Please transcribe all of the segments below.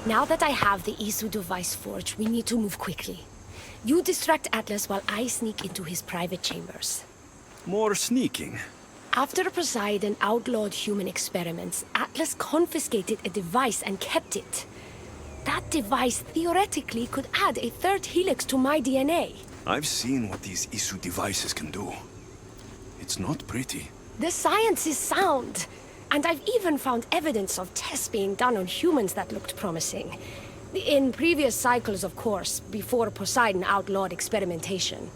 Now that I have the Isu device forged, we need to move quickly. You distract Atlas while I sneak into his private chambers. More sneaking. After Poseidon outlawed human experiments, Atlas confiscated a device and kept it. That device theoretically could add a third helix to my DNA. I've seen what these Isu devices can do. It's not pretty. The science is sound. And I've even found evidence of tests being done on humans that looked promising. In previous cycles, of course, before Poseidon outlawed experimentation.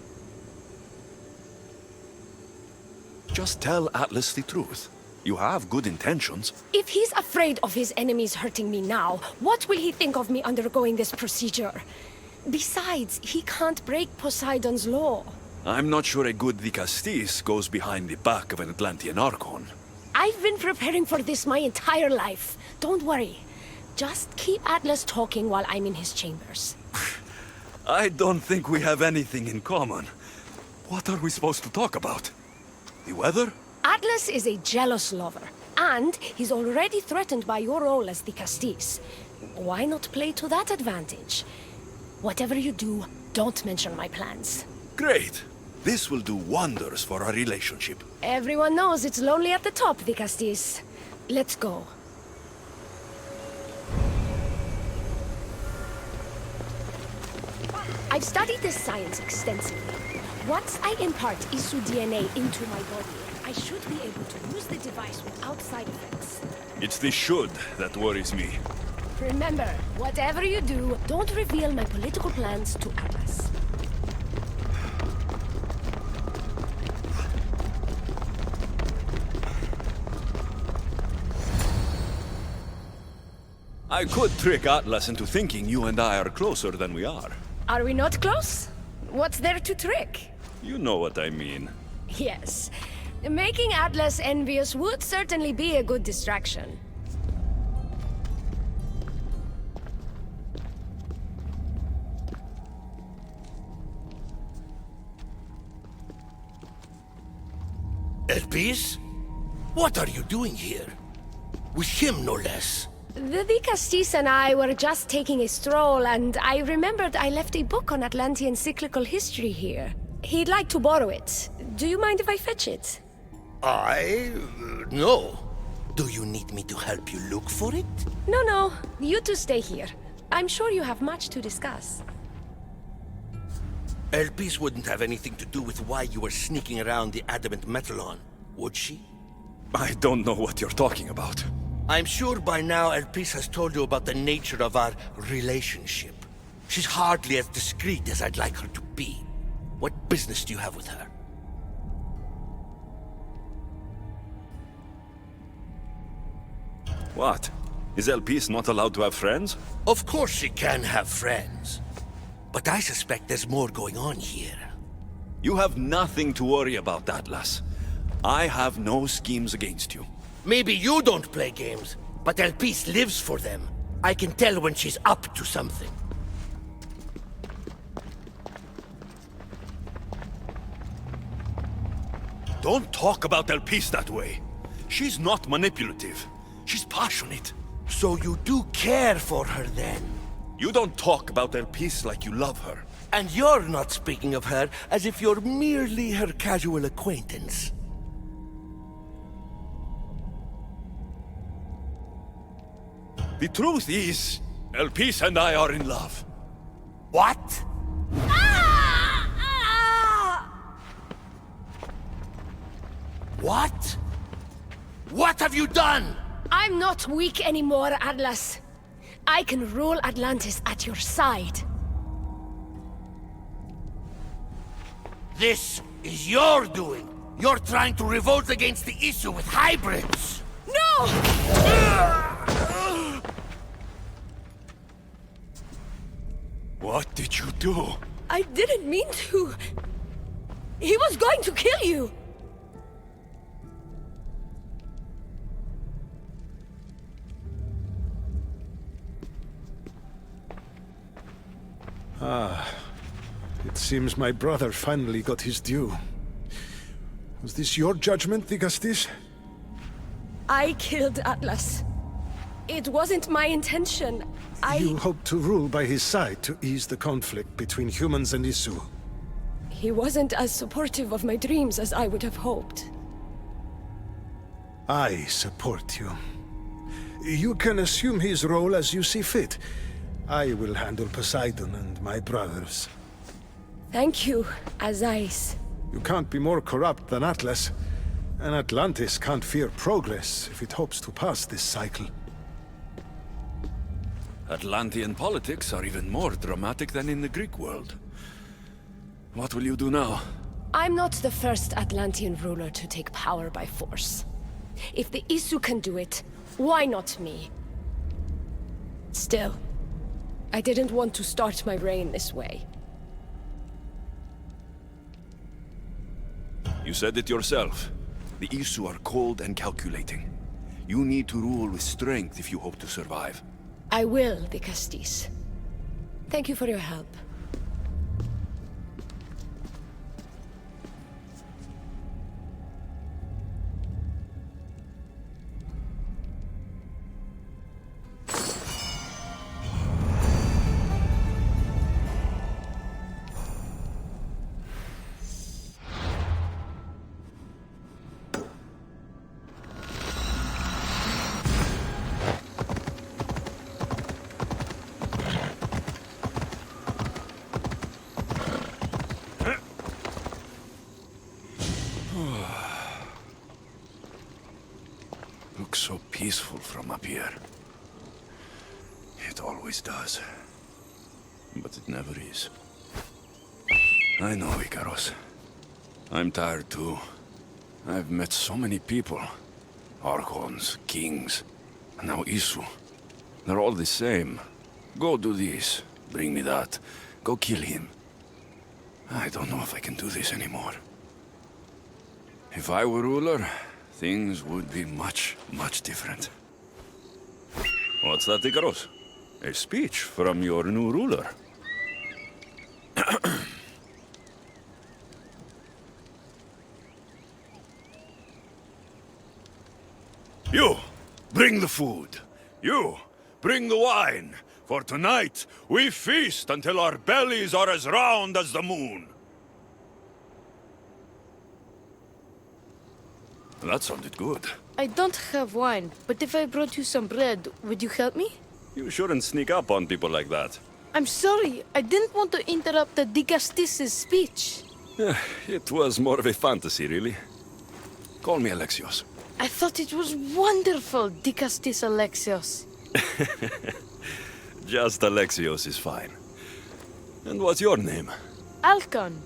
Just tell Atlas the truth. You have good intentions. If he's afraid of his enemies hurting me now, what will he think of me undergoing this procedure? Besides, he can't break Poseidon's law. I'm not sure a good Dicastis goes behind the back of an Atlantean Archon. I've been preparing for this my entire life. Don't worry. Just keep Atlas talking while I'm in his chambers. I don't think we have anything in common. What are we supposed to talk about? The weather? Atlas is a jealous lover, and he's already threatened by your role as the Castis. Why not play to that advantage? Whatever you do, don't mention my plans. Great. This will do wonders for our relationship. Everyone knows it's lonely at the top, the Castis. Let's go. I've studied this science extensively. Once I impart Isu DNA into my body, I should be able to use the device without side effects. It's the should that worries me. Remember, whatever you do, don't reveal my political plans to Atlas. I could trick Atlas into thinking you and I are closer than we are. Are we not close? What's there to trick? You know what I mean. Yes. Making Atlas envious would certainly be a good distraction. Elpis? What are you doing here? With him, no less. The Castis and I were just taking a stroll, and I remembered I left a book on Atlantean cyclical history here. He'd like to borrow it. Do you mind if I fetch it? No. Do you need me to help you look for it? No. You two stay here. I'm sure you have much to discuss. Elpis wouldn't have anything to do with why you were sneaking around the adamant Metallon, would she? I don't know what you're talking about. I'm sure by now Elpis has told you about the nature of our relationship. She's hardly as discreet as I'd like her to be. What business do you have with her? What? Is Elpis not allowed to have friends? Of course she can have friends. But I suspect there's more going on here. You have nothing to worry about, Atlas. I have no schemes against you. Maybe you don't play games, but Elpis lives for them. I can tell when she's up to something. Don't talk about Elpis that way. She's not manipulative. She's passionate. So you do care for her then? You don't talk about Elpis like you love her. And you're not speaking of her as if you're merely her casual acquaintance. The truth is, Elpis and I are in love. What? What? What have you done? I'm not weak anymore, Atlas. I can rule Atlantis at your side. This is your doing. You're trying to revolt against the issue with hybrids. No! What did you do? I didn't mean to. He was going to kill you. It seems my brother finally got his due. Was this your judgment, Digastis? I killed Atlas. It wasn't my intention. You hoped to rule by his side to ease the conflict between humans and Isu. He wasn't as supportive of my dreams as I would have hoped. I support you. You can assume his role as you see fit. I will handle Poseidon and my brothers. Thank you, Assasin. You can't be more corrupt than Atlas. And Atlantis can't fear progress if it hopes to pass this cycle. Atlantean politics are even more dramatic than in the Greek world. What will you do now? I'm not the first Atlantean ruler to take power by force. If the Isu can do it, why not me? Still, I didn't want to start my reign this way. You said it yourself. The Isu are cold and calculating. You need to rule with strength if you hope to survive. I will, Digastis. Thank you for your help. Looks so peaceful from up here. It always does. But it never is. I know, Ikaros. I'm tired too. I've met so many people. Archons, kings, and now Isu. They're all the same. Go do this, bring me that. Go kill him. I don't know if I can do this anymore. If I were ruler, things would be much, much different. What's that, Ikaros? A speech from your new ruler. You, bring the food. You, bring the wine. For tonight, we feast until our bellies are as round as the moon. That sounded good. I don't have wine, but if I brought you some bread, would you help me? You shouldn't sneak up on people like that. I'm sorry, I didn't want to interrupt the Digastis' speech. It was more of a fantasy, really. Call me Alexios. I thought it was wonderful, Digastis Alexios. Just Alexios is fine. And what's your name? Alcon,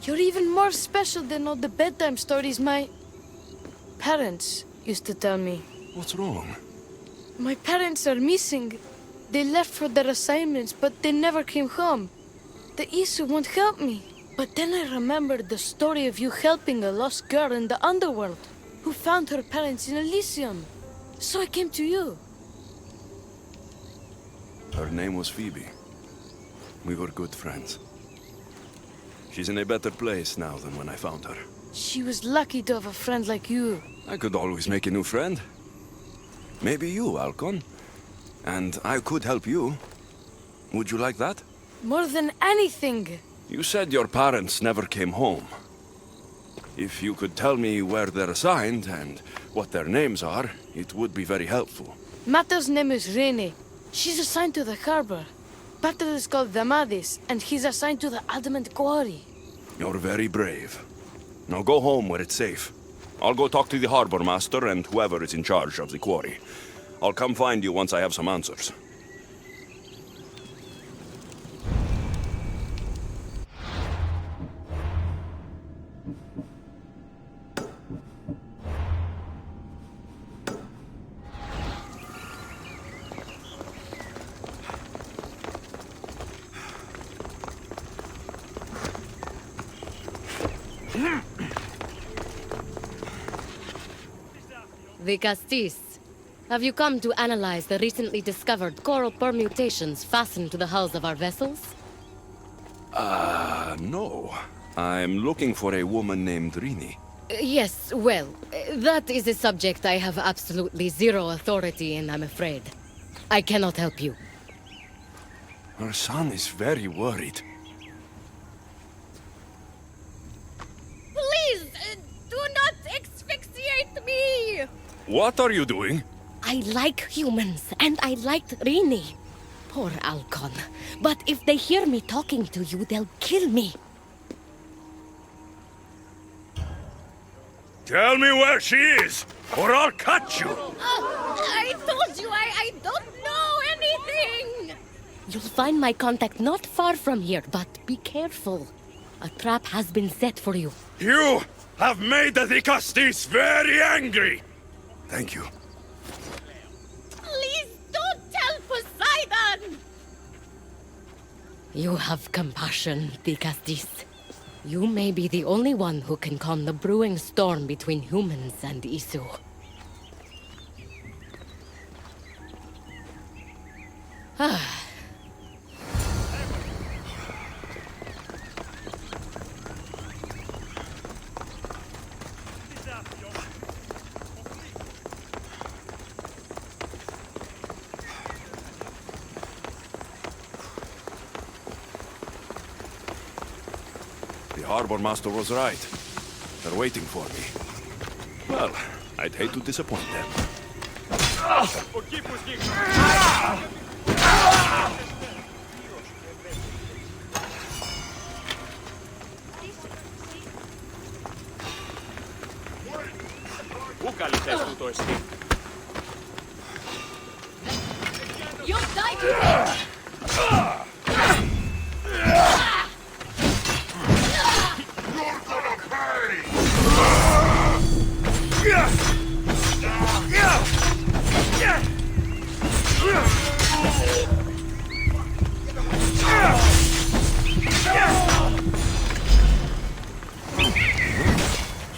you're even more special than all the bedtime stories my parents used to tell me. What's wrong? My parents are missing. They left for their assignments, but they never came home. The Isu won't help me. But then I remembered the story of you helping a lost girl in the underworld, who found her parents in Elysium. So I came to you. Her name was Phoebe. We were good friends. She's in a better place now than when I found her. She was lucky to have a friend like you. I could always make a new friend. Maybe you, Alcon. And I could help you. Would you like that? More than anything. You said your parents never came home. If you could tell me where they're assigned and what their names are, it would be very helpful. Mata's name is Rene. She's assigned to the harbor. Pater is called Leonidas, and he's assigned to the adamant quarry. You're very brave. Now go home where it's safe. I'll go talk to the harbor master and whoever is in charge of the quarry. I'll come find you once I have some answers. Digastis, have you come to analyze the recently discovered coral permutations fastened to the hulls of our vessels? No. I'm looking for a woman named Rini. Yes, well, that is a subject I have absolutely zero authority in, I'm afraid. I cannot help you. Her son is very worried. Please, do not asphyxiate me! What are you doing? I like humans, and I liked Rini. Poor Alcon. But if they hear me talking to you, they'll kill me. Tell me where she is, or I'll cut you! I told you I don't know anything! You'll find my contact not far from here, but be careful. A trap has been set for you. You have made the Dicastis very angry! Thank you. Please don't tell Poseidon! You have compassion, Dicastis. You may be the only one who can calm the brewing storm between humans and Isu. The harbor master was right. They're waiting for me. Well, I'd hate to disappoint them. You'll die today!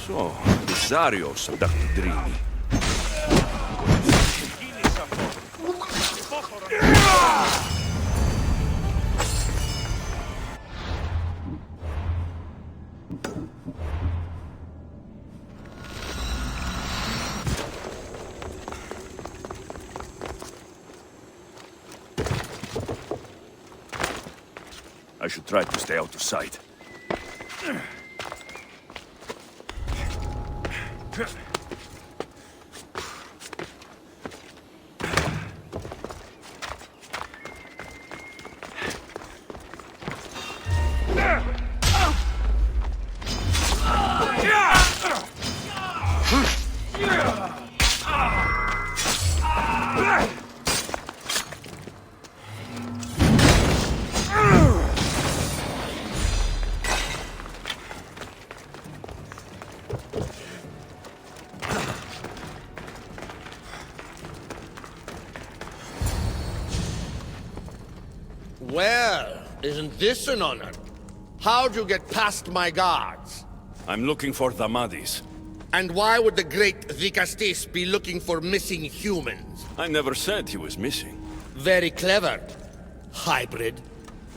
So, Bizarios abducted Rini. I should try to stay out of sight. Well, isn't this an honor? How'd you get past my guards? I'm looking for Damadis. And why would the great Dicastis be looking for missing humans? I never said he was missing. Very clever. Hybrid.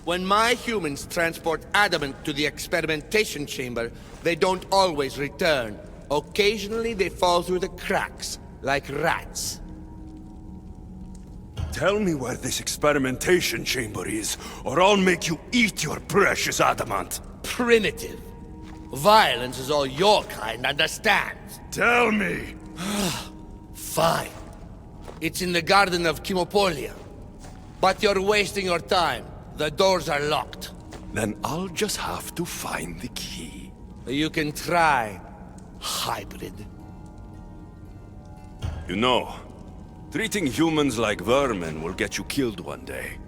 When my humans transport adamant to the experimentation chamber, they don't always return. Occasionally they fall through the cracks, like rats. Tell me where this experimentation chamber is, or I'll make you eat your precious adamant. Primitive. Violence is all your kind understands. Tell me! Fine. It's in the garden of Kimopolia. But you're wasting your time. The doors are locked. Then I'll just have to find the key. You can try, hybrid. You know, treating humans like vermin will get you killed one day.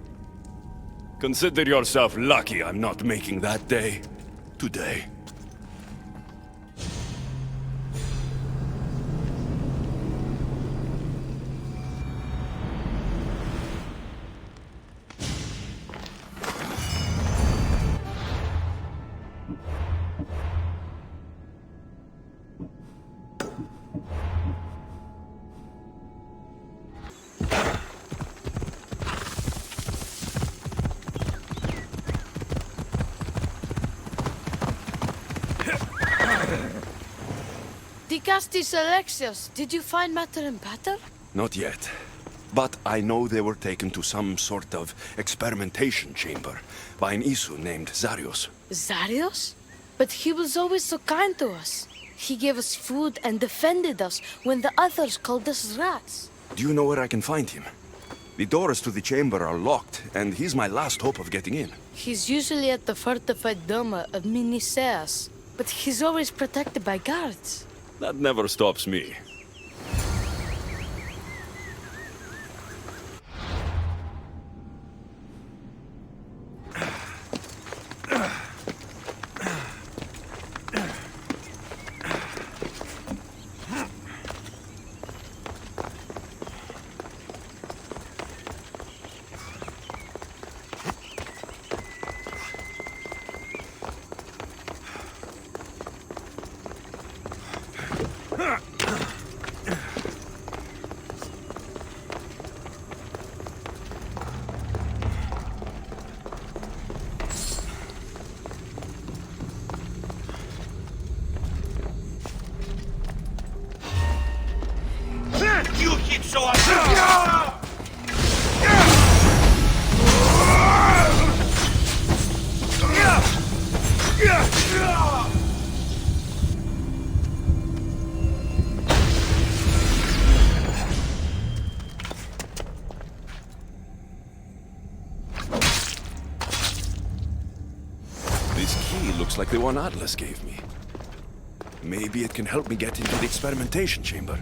Consider yourself lucky I'm not making that day today. Dicastis Alexios, did you find matter and patter? Not yet. But I know they were taken to some sort of experimentation chamber by an Isu named Zarios. Zarios? But he was always so kind to us. He gave us food and defended us when the others called us rats. Do you know where I can find him? The doors to the chamber are locked, and he's my last hope of getting in. He's usually at the fortified Doma of Miniseas, but he's always protected by guards. That never stops me. This key looks like the one Atlas gave me. Maybe it can help me get into the experimentation chamber.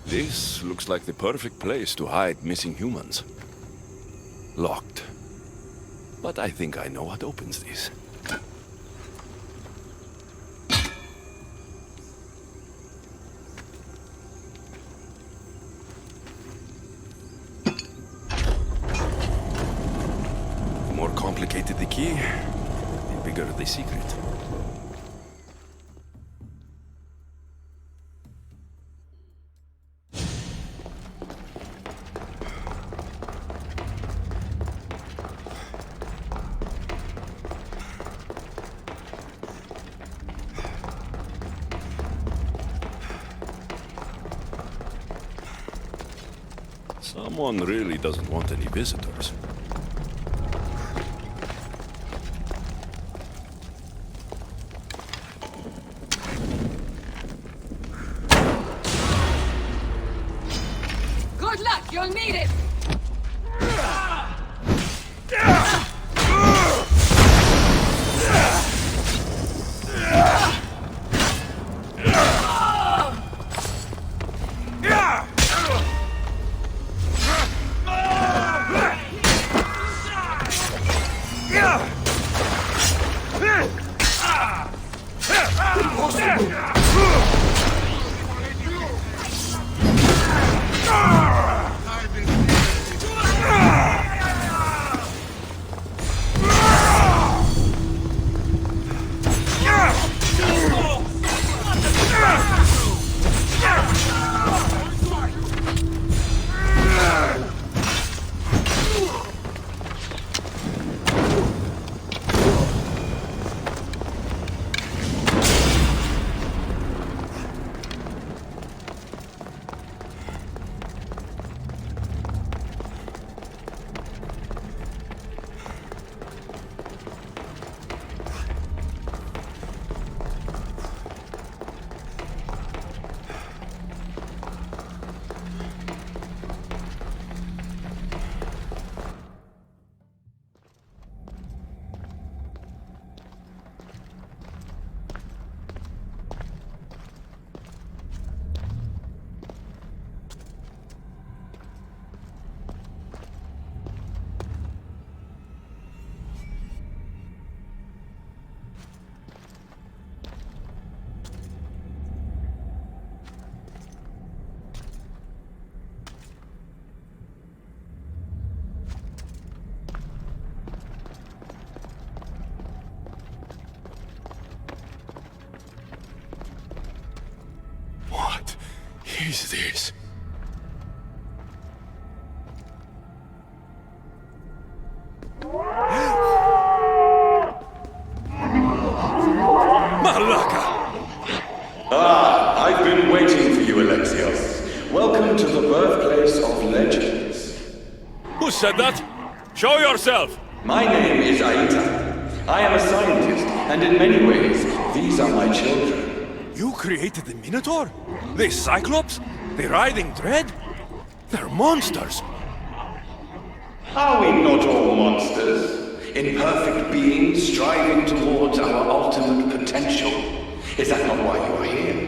This looks like the perfect place to hide missing humans. Locked. But I think I know what opens these. The more complicated the key, the bigger the secret. Someone really doesn't want any visitors. Good luck, you'll need it! I've been is this? Malaka! Ah, I've been waiting for you, Alexios. Welcome to the birthplace of legends. Who said that? Show yourself! My name is Aita. I am a scientist, and in many ways, these are my children. You created the Minotaur? The Cyclops? The Riding Dread? They're monsters! Are we not all monsters? Imperfect beings striving towards our ultimate potential. Is that not why you are here?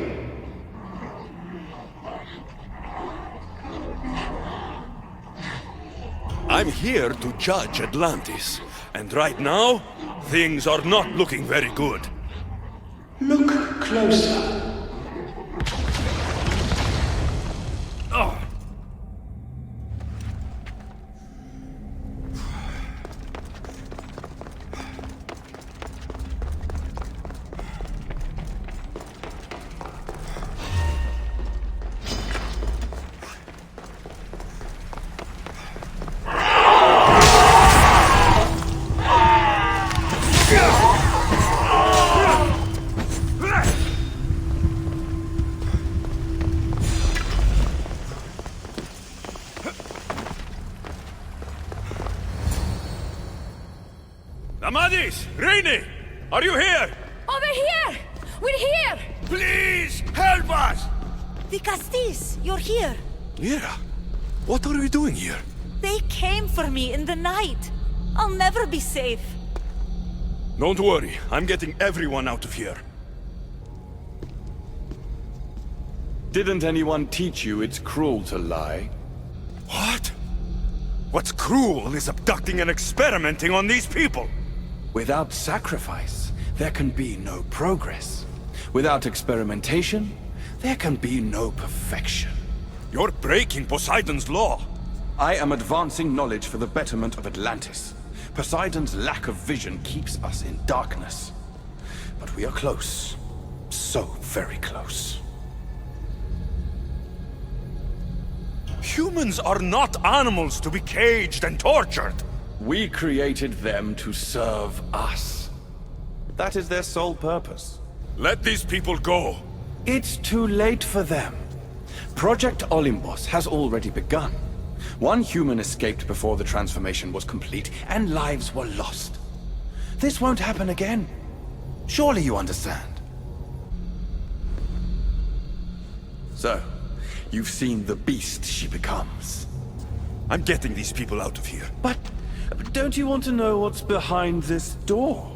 I'm here to judge Atlantis. And right now, things are not looking very good. Look closer. Oh. Amadis! Rainy! Are you here? Over here! We're here! Please, help us! The Castis, you're here. Lyra, what are we doing here? They came for me in the night. I'll never be safe. Don't worry, I'm getting everyone out of here. Didn't anyone teach you it's cruel to lie? What? What's cruel is abducting and experimenting on these people. Without sacrifice, there can be no progress. Without experimentation, there can be no perfection. You're breaking Poseidon's law. I am advancing knowledge for the betterment of Atlantis. Poseidon's lack of vision keeps us in darkness. But we are close. So very close. Humans are not animals to be caged and tortured. We created them to serve us. That is their sole purpose. Let these people go. It's too late for them. Project Olympus has already begun. One human escaped before the transformation was complete, and lives were lost. This won't happen again. Surely you understand. So, you've seen the beast she becomes. I'm getting these people out of here. But don't you want to know what's behind this door?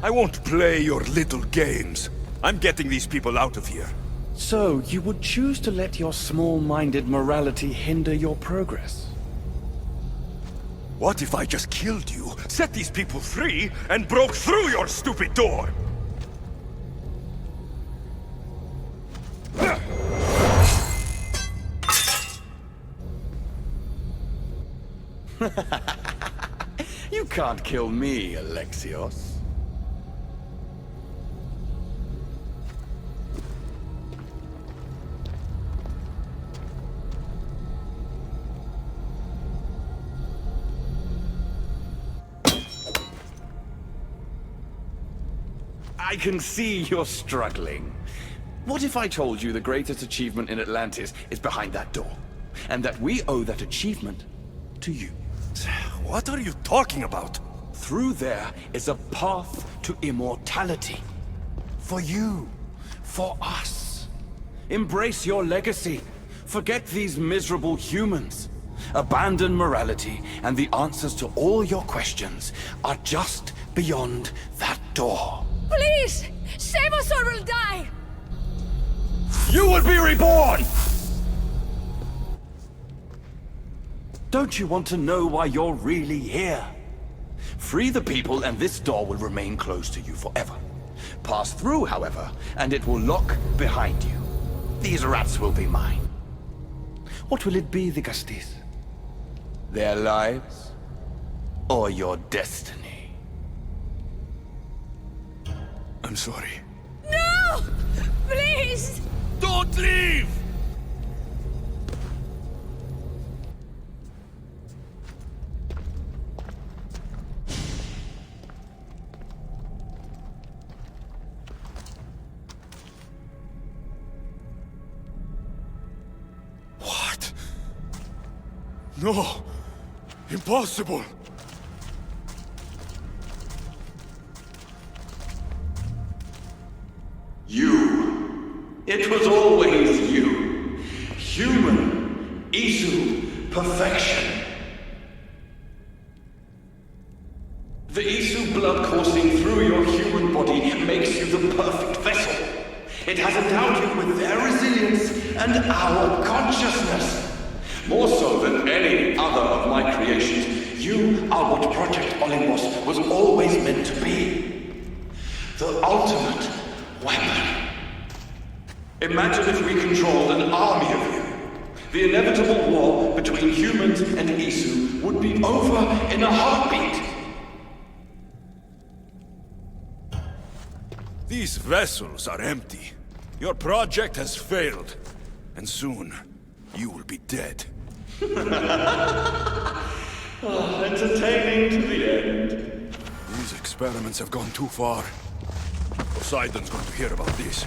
I won't play your little games. I'm getting these people out of here. So, you would choose to let your small-minded morality hinder your progress? What if I just killed you, set these people free, and broke through your stupid door? You can't kill me, Alexios. I can see you're struggling. What if I told you the greatest achievement in Atlantis is behind that door? And that we owe that achievement to you? What are you talking about? Through there is a path to immortality. For you. For us. Embrace your legacy. Forget these miserable humans. Abandon morality, and the answers to all your questions are just beyond that door. Please! Save us or we'll die! You will be reborn! Don't you want to know why you're really here? Free the people and this door will remain closed to you forever. Pass through, however, and it will lock behind you. These rats will be mine. What will it be, the Castis? Their lives? Or your destiny? I'm sorry. No! Please! Don't leave! What? No! Impossible! You. It was always you. Human. Isu. Perfection. The Isu blood coursing through your human body makes you the perfect vessel. It has endowed you with their resilience and our consciousness. More so than any other of my creations, you are what Project Olympus was always meant to be. The ultimate weapon. Imagine if we controlled an army of you. The inevitable war between humans and Isu would be over in a heartbeat. These vessels are empty. Your project has failed. And soon, you will be dead. Entertaining to the end. These experiments have gone too far. Poseidon's going to hear about this.